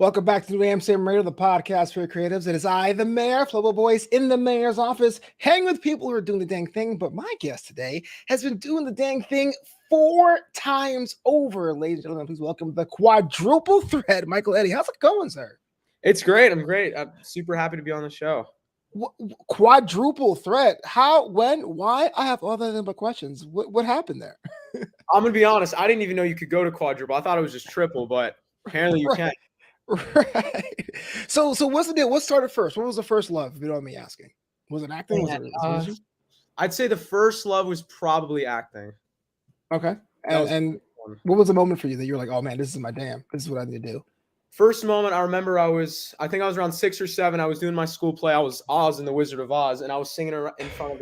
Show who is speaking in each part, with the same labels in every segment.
Speaker 1: Welcome back to the Amsterdam Radio, the podcast for creatives. It is I, the mayor, Flobo Boyce, in the mayor's office, hanging with people who are doing the dang thing. But my guest today has been doing the dang thing 4 times over. Ladies and gentlemen, please welcome the Quadruple Threat, Michael Eddy. How's it going, sir?
Speaker 2: It's great. I'm great. I'm super happy to be on the show.
Speaker 1: Quadruple Threat? How, when, why? I have all that but questions. What happened there?
Speaker 2: I'm going to be honest. I didn't even know you could go to quadruple. I thought it was just triple, but apparently you can.
Speaker 1: Right. So what's the deal? What started first? What was the first love, if you don't mind me asking? Was it acting?
Speaker 2: I'd say the first love was probably acting.
Speaker 1: Okay. And what was the moment for you that you were like, oh man, this is my jam. This is what I need to do?
Speaker 2: First moment, I remember I think I was around 6 or 7. I was doing my school play. I was Oz in the Wizard of Oz, and I was singing in front of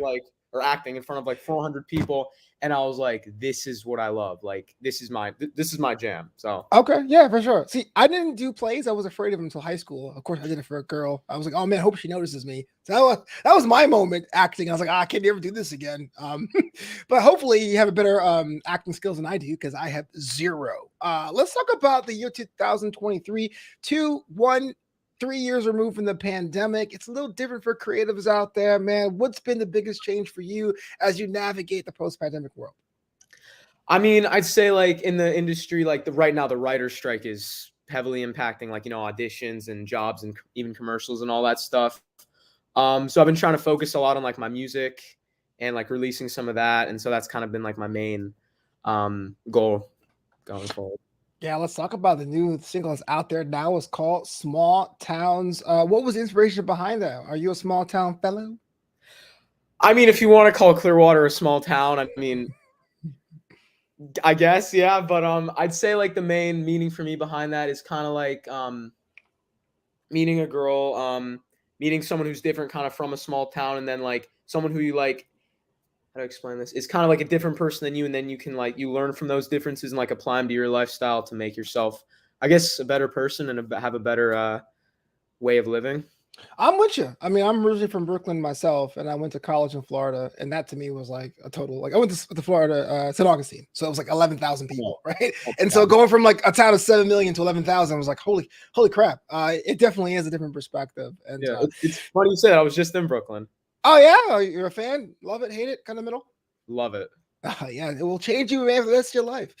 Speaker 2: acting in front of 400 people. And I was like, this is what I love. Like, this is my jam. So
Speaker 1: okay, yeah, for sure. See, I didn't do plays. I was afraid of them until high school. Of course, I did it for a girl. I was like, oh man, I hope she notices me. So that was my moment acting. I was like, I can't ever do this again. But hopefully you have a better acting skills than I do, because I have zero. Let's talk about the year 2023. 3 years removed from the pandemic. It's a little different for creatives out there, man. What's been the biggest change for you as you navigate the post-pandemic world?
Speaker 2: I mean, I'd say in the industry, right now, the writer's strike is heavily impacting auditions and jobs and even commercials and all that stuff. So I've been trying to focus a lot on my music and releasing some of that. And so that's kind of been my main goal going forward.
Speaker 1: Yeah, let's talk about the new single that's out there now. It's called Small Towns. What was the inspiration behind that? Are you a small town fellow?
Speaker 2: I mean, if you want to call Clearwater a small town, I mean, I guess, yeah. But I'd say the main meaning for me behind that is kind of meeting a girl, meeting someone who's different kind of from a small town, and then someone who you how to explain this? It's kind of a different person than you, and then you can you learn from those differences and apply them to your lifestyle to make yourself, I guess, a better person and have a better way of living.
Speaker 1: I'm with you. I mean, I'm originally from Brooklyn myself, and I went to college in Florida, and that to me was a total. I went to Florida, St. Augustine, so it was 11,000 people, right? Okay. And so going from a town of 7 million to 11,000 was holy crap. It definitely is a different perspective. And
Speaker 2: yeah, it's funny you said. I was just in Brooklyn.
Speaker 1: Oh yeah, you're a fan? Love it, hate it, kind of middle?
Speaker 2: Love it.
Speaker 1: Yeah, it will change you, man, for the rest of your life.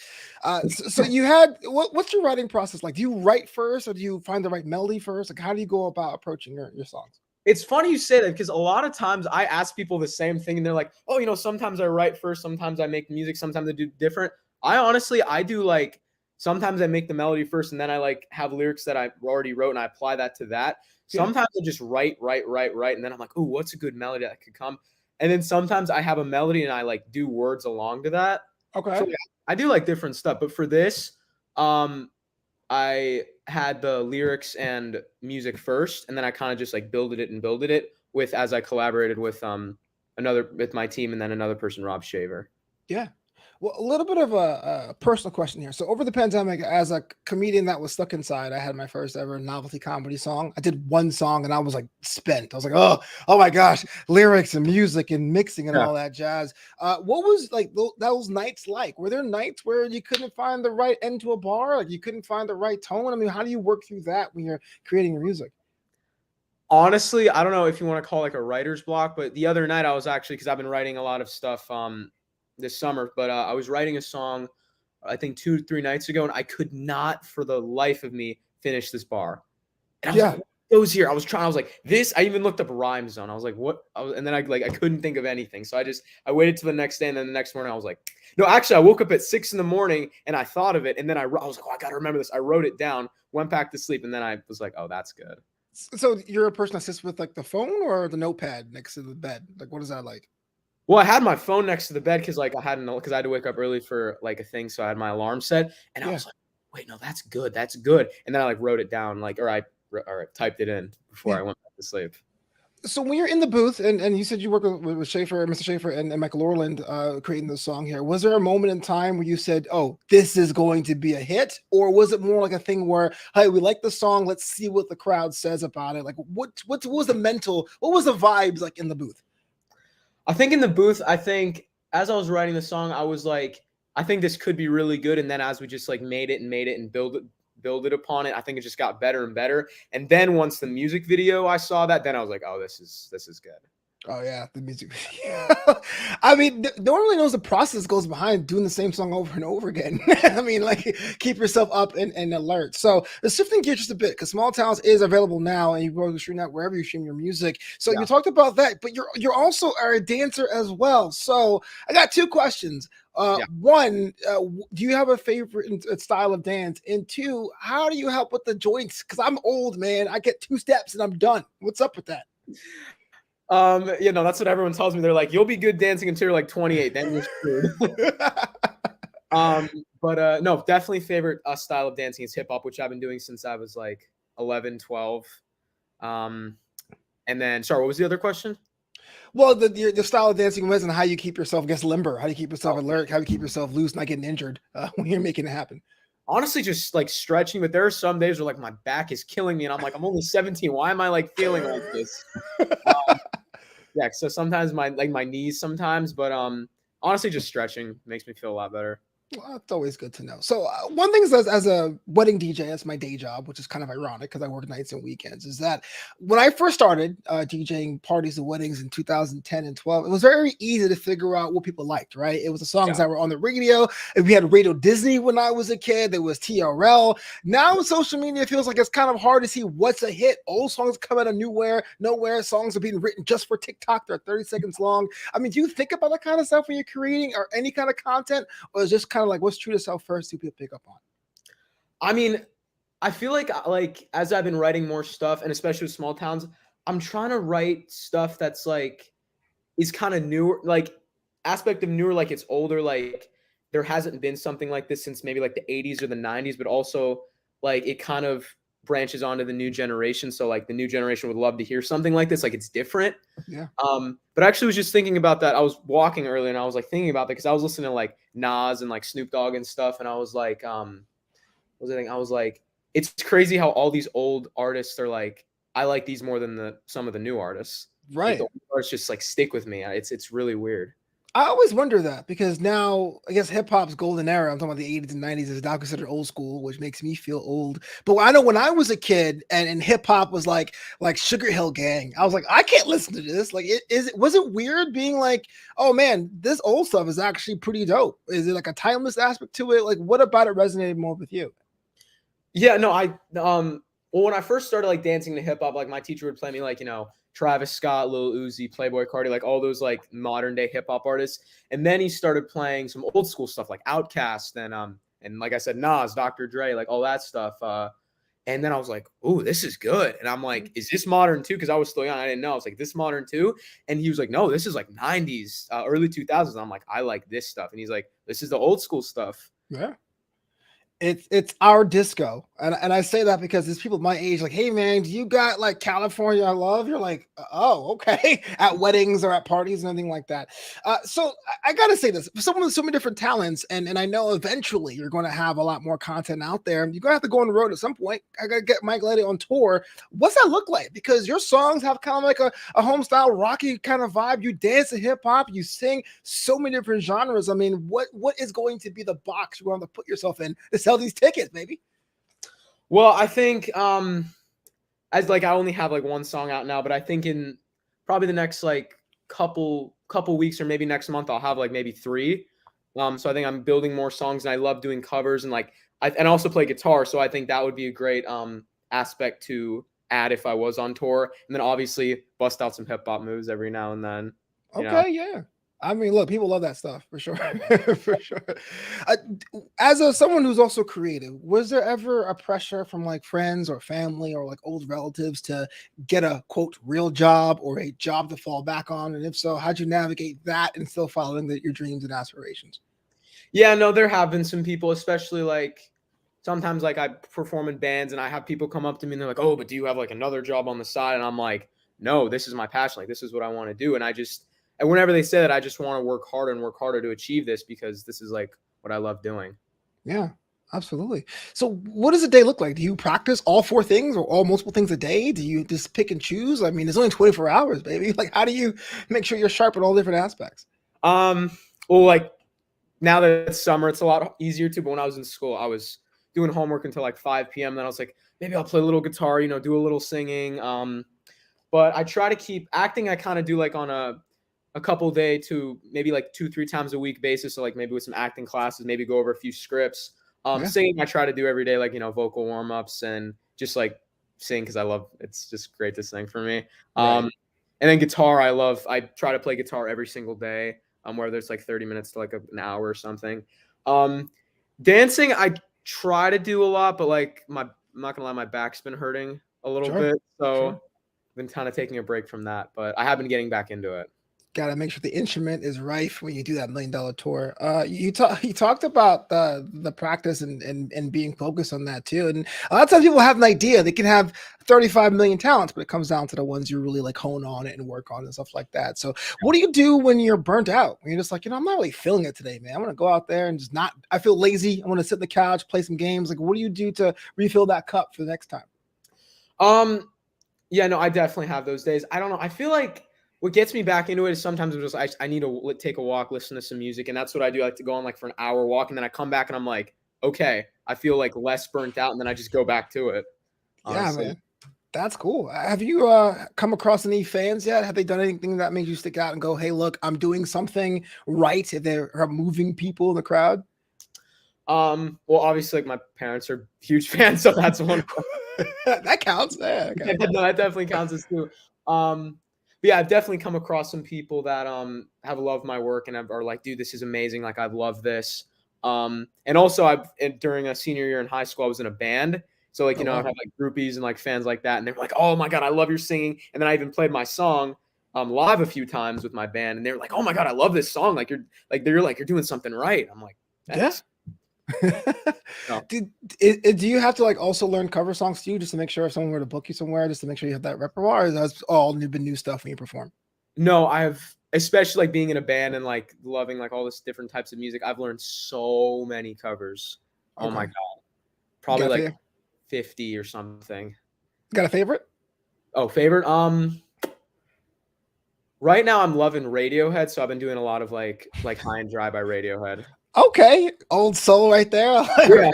Speaker 1: So you had what's your writing process like? Do you write first, or do you find the right melody first? How do you go about approaching your songs?
Speaker 2: It's funny you say that, because a lot of times I ask people the same thing, and they're like, oh, sometimes I write first, sometimes I make music, sometimes I do different. I do sometimes I make the melody first, and then I have lyrics that I already wrote, and I apply that to that. Sometimes I just write, and then I'm like, oh, what's a good melody that could come? And then sometimes I have a melody and I do words along to that.
Speaker 1: Okay.
Speaker 2: So, I do different stuff, but for this, I had the lyrics and music first, and then I kind of just builded it as I collaborated with with my team, and then another person, Rob Shaver.
Speaker 1: Yeah. Well, a little bit of a personal question here. So over the pandemic, as a comedian that was stuck inside, I had my first ever novelty comedy song. I did one song and I was spent. I was oh my gosh, lyrics and music and mixing and all that jazz. What was those nights like? Were there nights where you couldn't find the right end to a bar? You couldn't find the right tone? I mean, how do you work through that when you're creating your music?
Speaker 2: Honestly, I don't know if you want to call a writer's block, but the other night I was actually, because I've been writing a lot of stuff this summer, but I was writing a song, I think 2-3 nights ago, and I could not for the life of me finish this bar. And I was it was here. I was like, this, I even looked up rhymes on. I was like, what? And then I couldn't think of anything. So I waited till the next day, and then the next morning I was like, no, actually I woke up at 6 a.m. and I thought of it. And then I was like, oh, I got to remember this. I wrote it down, went back to sleep. And then I was like, oh, that's good.
Speaker 1: So you're a person that sits with the phone or the notepad next to the bed? What is that like?
Speaker 2: Well, I had my phone next to the bed because I had to wake up early for a thing, so I had my alarm set, and I was like, "Wait, no, that's good, And then I wrote it down, or I typed it in before I went back to sleep.
Speaker 1: So when you're in the booth, and you said you work with Schaefer, Mr. Schaefer, and Michael Orland creating the song here, was there a moment in time where you said, "Oh, this is going to be a hit," or was it more a thing where, "Hey, we like the song, let's see what the crowd says about it"? What was the vibes in the booth?
Speaker 2: I think in the booth, as I was writing the song, I was like, I think this could be really good. And then as we just made it and built builded upon it. I think it just got better and better. And then once the music video, I saw that, then I was like, oh, this is good.
Speaker 1: Oh yeah, the music video. I mean, no one really knows the process goes behind doing the same song over and over again. I mean, like keep yourself up and alert. So the shifting gears just a bit because Small Towns is available now, and you can go stream that wherever you stream your music. So you talked about that, but you're also a dancer as well. So I got two questions. One, do you have a favorite style of dance? And two, how do you help with the joints? Because I'm old, man. I get 2 steps and I'm done. What's up with that?
Speaker 2: That's what everyone tells me. They're like, you'll be good dancing until you're like 28, then you're screwed. No, definitely favorite style of dancing is hip hop, which I've been doing since I was like 11, 12. And then, sorry, what was the other question?
Speaker 1: Well, the style of dancing was and how you keep yourself, I guess, limber, how you keep yourself alert, how you keep yourself loose, not getting injured when you're making it happen.
Speaker 2: Honestly, just like stretching, but there are some days where like my back is killing me and I'm like, I'm only 17. Why am I like feeling like this? So sometimes my knees sometimes, but honestly, just stretching makes me feel a lot better.
Speaker 1: Well, that's always good to know. So one thing is as a wedding DJ, that's my day job, which is kind of ironic because I work nights and weekends, is that when I first started DJing parties and weddings in 2010 and 12, it was very easy to figure out what people liked, right? It was the songs that were on the radio. If we had Radio Disney when I was a kid, there was TRL. Now with social media, it feels like it's kind of hard to see what's a hit. Old songs come out of nowhere. Songs are being written just for TikTok. They're 30 seconds long. I mean, do you think about that kind of stuff when you're creating or any kind of content, or is it just kind of like what's true to self first do people pick up on?
Speaker 2: I mean, I feel like as I've been writing more stuff, and especially with Small Towns, I'm trying to write stuff that's like is kind of newer, like aspect of newer, like it's older, like there hasn't been something like this since maybe like the 80s or the 90s, but also like it kind of branches onto the new generation. So like the new generation would love to hear something like this, like it's different.
Speaker 1: Yeah.
Speaker 2: But I actually was just thinking about that. I was walking earlier and I was like thinking about that because I was listening to like Nas and like Snoop Dogg and stuff, and I was like, I was like, it's crazy how all these old artists are like, I like these more than some of the new artists.
Speaker 1: Right.
Speaker 2: Like, the old artists just like stick with me. It's really weird.
Speaker 1: I always wonder that because now I guess hip hop's golden era, I'm talking about the 80s and 90s, is now considered old school, which makes me feel old. But I know when I was a kid and hip hop was like Sugar Hill Gang, I was like, I can't listen to this. Like, was it weird being like, oh man, this old stuff is actually pretty dope? Is it like a timeless aspect to it? Like, what about it resonated more with you?
Speaker 2: Yeah, no, well, when I first started like dancing to hip hop, like my teacher would play me like, Travis Scott, Lil Uzi, Playboi Carti, like all those like modern day hip hop artists. And then he started playing some old school stuff like Outkast and like I said, Nas, Dr. Dre, like all that stuff. And then I was like, "Ooh, this is good." And I'm like, "Is this modern too?" Because I was still young, I didn't know. I was like, "This modern too?" And he was like, "No, this is like 90s, early 2000s." And I'm like, "I like this stuff." And he's like, "This is the old school stuff."
Speaker 1: Yeah. It's our disco. And I say that because there's people my age like, hey man, do you got like California I Love? You're like, oh, okay. At weddings or at parties and anything like that. So I gotta say this, for someone with so many different talents, and I know eventually you're going to have a lot more content out there. You're gonna have to go on the road at some point. I gotta get Mike Letty on tour. What's that look like? Because your songs have kind of like a home style rocky kind of vibe. You dance to hip hop, you sing so many different genres. I mean, what is going to be the box you're going to put yourself in to sell these tickets, baby?
Speaker 2: Well, I think as like I only have like one song out now, but I think in probably the next like couple weeks or maybe next month I'll have like maybe 3. So I think I'm building more songs, and I love doing covers, and like I also play guitar, so I think that would be a great aspect to add if I was on tour, and then obviously bust out some hip hop moves every now and then.
Speaker 1: Okay, yeah. I mean, look, people love that stuff for sure. For sure. As someone who's also creative, was there ever a pressure from like friends or family or like old relatives to get a quote real job or a job to fall back on? And if so, how'd you navigate that and still following your dreams and aspirations?
Speaker 2: Yeah, no, there have been some people, especially like sometimes like I perform in bands and I have people come up to me and they're like, "Oh, but do you have like another job on the side?" And I'm like, "No, this is my passion. Like this is what I want to do." And whenever they say that, I just want to work harder to achieve this because this is like what I love doing.
Speaker 1: Yeah, absolutely. So what does a day look like? Do you practice all 4 things or all multiple things a day? Do you just pick and choose? I mean, it's only 24 hours, baby. Like, how do you make sure you're sharp in all different aspects?
Speaker 2: Well, like now that it's summer, it's a lot easier to, but when I was in school, I was doing homework until like 5 p.m. Then I was like, maybe I'll play a little guitar, do a little singing. But I try to keep acting. I kind of do like on a couple day to maybe like 2-3 times a week basis. So like maybe with some acting classes, maybe go over a few scripts. Singing, I try to do every day, like, vocal warm-ups and just like sing because it's just great to sing for me.
Speaker 1: Right.
Speaker 2: And then guitar, I try to play guitar every single day, whether it's like 30 minutes to like an hour or something. Dancing, I try to do a lot, but like I'm not gonna lie, my back's been hurting a little bit. So I've been kind of taking a break from that, but I have been getting back into it.
Speaker 1: Got to make sure the instrument is rife when you do that $1 million tour. You talked about the practice and being focused on that too. And a lot of times people have an idea. They can have 35 million talents, but it comes down to the ones you really like hone on it and work on and stuff like that. So what do you do when you're burnt out? When you're just like, I'm not really feeling it today, man. I'm going to go out there and I feel lazy. I want to sit on the couch, play some games. Like, what do you do to refill that cup for the next time?
Speaker 2: Yeah, no, I definitely have those days. I don't know. I feel like what gets me back into it is sometimes I need to take a walk, listen to some music, and that's what I do. I like to go on like for an hour walk, and then I come back and I'm like, okay, I feel like less burnt out, and then I just go back to it.
Speaker 1: Honestly. Yeah, man, that's cool. Have you come across any fans yet? Have they done anything that made you stick out and go, hey, look, I'm doing something right? If they're moving people in the crowd?
Speaker 2: Well, obviously, like my parents are huge fans, so that's one.
Speaker 1: That counts. Yeah,
Speaker 2: no, that definitely counts as too. But yeah, I've definitely come across some people that have loved my work and are like, dude, this is amazing. Like, I've loved this. And also during a senior year in high school, I was in a band. So like, I have like groupies and like fans like that. And they're like, oh my God, I love your singing. And then I even played my song live a few times with my band. And they were like, oh my God, I love this song. Like you're doing something right. I'm like, thanks.
Speaker 1: Yeah. No. Do you have to like also learn cover songs too, just to make sure if someone were to book you somewhere, just to make sure you have that repertoire, or that's all new stuff when you perform?
Speaker 2: No, I have, especially like being in a band and like loving like all this different types of music. I've learned so many covers. Okay. Oh my God, probably like 50 or something.
Speaker 1: Got a favorite?
Speaker 2: Oh, favorite. Right now I'm loving Radiohead, so I've been doing a lot of like High and Dry by Radiohead.
Speaker 1: Okay, old soul right there. Yeah.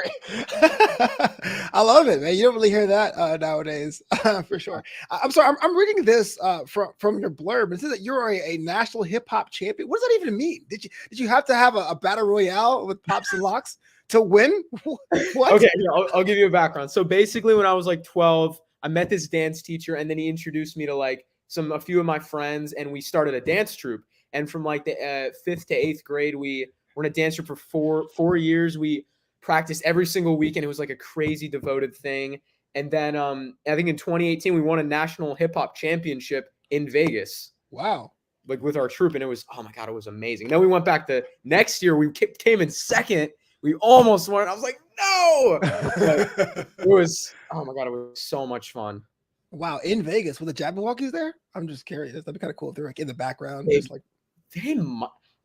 Speaker 1: I love it, man. You don't really hear that nowadays, for sure. I'm sorry, I'm reading this from your blurb. It says that you're a national hip hop champion. What does that even mean? Did you have to have a battle royale with Pops and Locks to win? What?
Speaker 2: Okay, I'll give you a background. So basically, when I was like 12, I met this dance teacher, and then he introduced me to like a few of my friends, and we started a dance troupe. And from like the 5th to 8th grade, we're in a dance troupe for 4 years. We practiced every single week, and it was like a crazy devoted thing. And then I think in 2018, we won a national hip hop championship in Vegas.
Speaker 1: Wow. Like
Speaker 2: with our troupe. And it was, oh my God, it was amazing. Then we went back the next year. We came in second. We almost won. I was like, no. It was, oh my God, it was so much fun.
Speaker 1: Wow. In Vegas with the Jabberwockies there? I'm just curious. That'd be kind of cool if they're like in the background.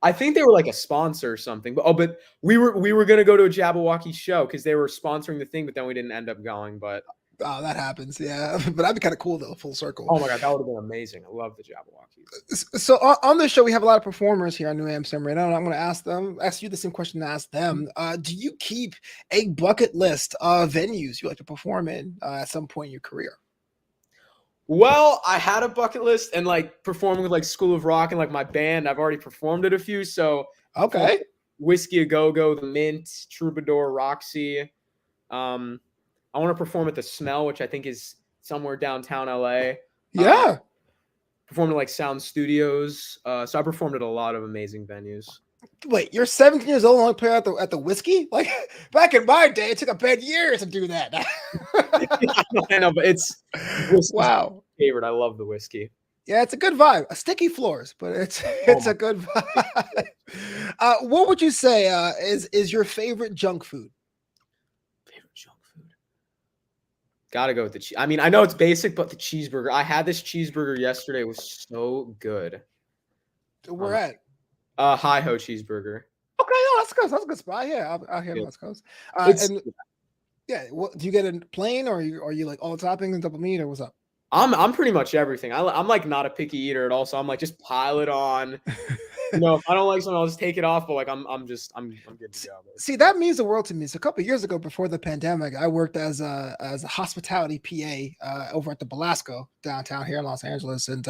Speaker 2: I think they were like a sponsor or something, but we were gonna go to a Jabberwocky show because they were sponsoring the thing, but then we didn't end up going. But
Speaker 1: that happens, yeah. But that'd be kind of cool though, full circle.
Speaker 2: Oh my God, that would have been amazing. I love the Jabberwockies.
Speaker 1: So on this show, we have a lot of performers here on New Amsterdam Radio, and I'm going to ask you the same question to ask them. Do you keep a bucket list of venues you like to perform in at some point in your career?
Speaker 2: Well, I had a bucket list, and like performing with like School of Rock and like my band, I've already performed at a few. So
Speaker 1: okay,
Speaker 2: Whiskey A Go Go, The Mint, Troubadour, Roxy. I want to perform at the Smell, which I think is somewhere downtown LA.
Speaker 1: Yeah,
Speaker 2: performed at like Sound Studios. So I performed at a lot of amazing venues.
Speaker 1: Wait, you're 17 years old and only play at the Whiskey? Like back in my day, it took a bad year to do that.
Speaker 2: I know, but it's
Speaker 1: wow.
Speaker 2: Favorite. I love the Whiskey.
Speaker 1: Yeah, it's a good vibe. Sticky floors, but it's a good vibe. What would you say is your favorite junk food?
Speaker 2: Favorite junk food? Gotta go with the I mean, I know it's basic, but the cheeseburger. I had this cheeseburger yesterday. It was so good.
Speaker 1: Where at?
Speaker 2: Hi-Ho cheeseburger.
Speaker 1: Okay, oh, that's good. That's a good spot. Yeah, out here in West Coast. And yeah, what do you get in plain, or are you like all the toppings and double meat, or what's up?
Speaker 2: I'm pretty much everything. I'm like not a picky eater at all, so I'm like just pile it on. If I don't like something, I'll just take it off. But like, I'm good to go. Basically.
Speaker 1: See, that means the world to me. So a couple of years ago, before the pandemic, I worked as a hospitality PA over at the Belasco downtown here in Los Angeles, and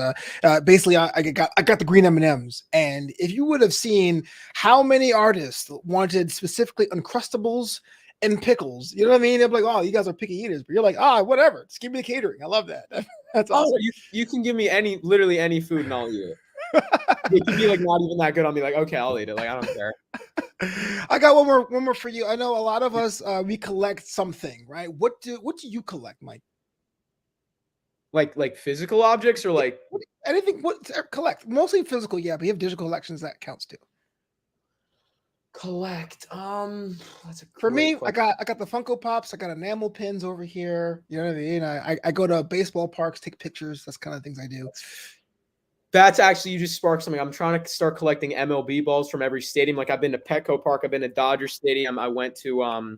Speaker 1: basically I got the green M&Ms. And if you would have seen how many artists wanted specifically Uncrustables and pickles, you know what I mean? They're like, oh, you guys are picky eaters, but you're like, whatever, just give me the catering. I love that. That's awesome.
Speaker 2: You can give me literally any food and I'll eat it. It could be like not even that good. I'll be like, okay, I'll eat it. Like, I don't care.
Speaker 1: I got one more for you. I know a lot of us we collect something, right? What do you collect, Mike?
Speaker 2: Like physical objects or like
Speaker 1: anything? What collect? Mostly physical, yeah, but you have digital collections that counts too.
Speaker 2: Collect. That's
Speaker 1: for me. Question. I got the Funko Pops. I got enamel pins over here. You know what I mean? I go to baseball parks, take pictures. That's kind of things I do.
Speaker 2: That's actually, you just sparked something. I'm trying to start collecting MLB balls from every stadium. Like I've been to Petco Park. I've been to Dodger Stadium. I went to I'm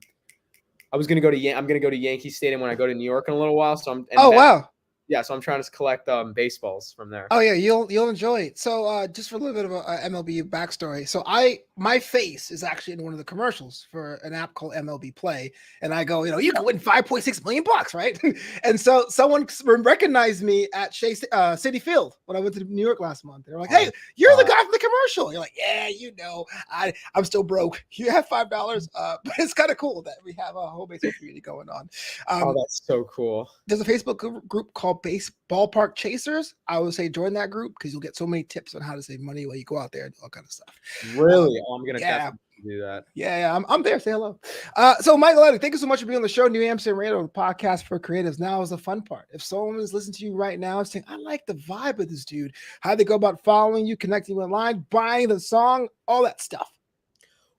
Speaker 2: gonna go to Yankee Stadium when I go to New York in a little while. So wow. Yeah, so I'm trying to collect baseballs from there.
Speaker 1: Oh yeah, you'll enjoy it. So just for a little bit of a MLB backstory. So my face is actually in one of the commercials for an app called MLB Play, and I go, you can win $5.6 million, right? And so someone recognized me at Shea City Field when I went to New York last month. They're like, "Hey, you're the guy from the commercial." You're like, "Yeah, I'm still broke. You have $5, but it's kind of cool that we have a whole baseball community going on."
Speaker 2: That's so cool.
Speaker 1: There's a Facebook group called Ballpark Chasers. I would say join that group because you'll get so many tips on how to save money while you go out there and all kind of stuff.
Speaker 2: Really? I'm gonna definitely do that.
Speaker 1: Yeah, I'm there. Say hello. So Michael Eddy, thank you so much for being on the show. New Amsterdam Radio, the podcast for creatives. Now is the fun part. If someone is listening to you right now saying, I like the vibe of this dude, how they go about following you, connecting you online, buying the song, all that stuff.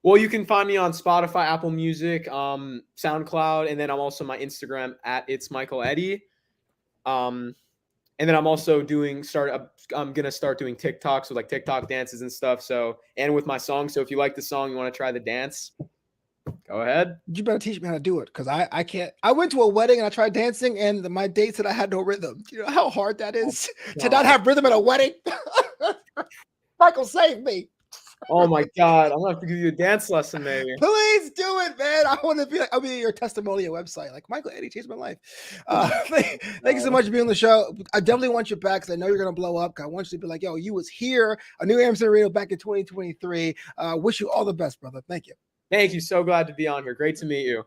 Speaker 2: Well, you can find me on Spotify, Apple Music, SoundCloud, and then I'm also my Instagram at It's Michael Eddy. And then I'm also I'm gonna start doing TikToks with like TikTok dances and stuff. So, and with my song. So if you like the song, you want to try the dance, go ahead.
Speaker 1: You better teach me how to do it because I can't. I went to a wedding and I tried dancing, and my date said I had no rhythm. You know how hard that is to not have rhythm at a wedding. Michael, save me.
Speaker 2: Oh my God, I'm gonna have to give you a dance lesson, maybe.
Speaker 1: Please do it, man. I want to be I'll be your testimonial website. Like Michael Eddy changed my life. Thank you so much for being on the show. I definitely want you back because I know you're gonna blow up. I want you to be like, yo, you was here, a New Amsterdam Radio back in 2023. Wish you all the best, brother. Thank you.
Speaker 2: Thank you. So glad to be on here. Great to meet you.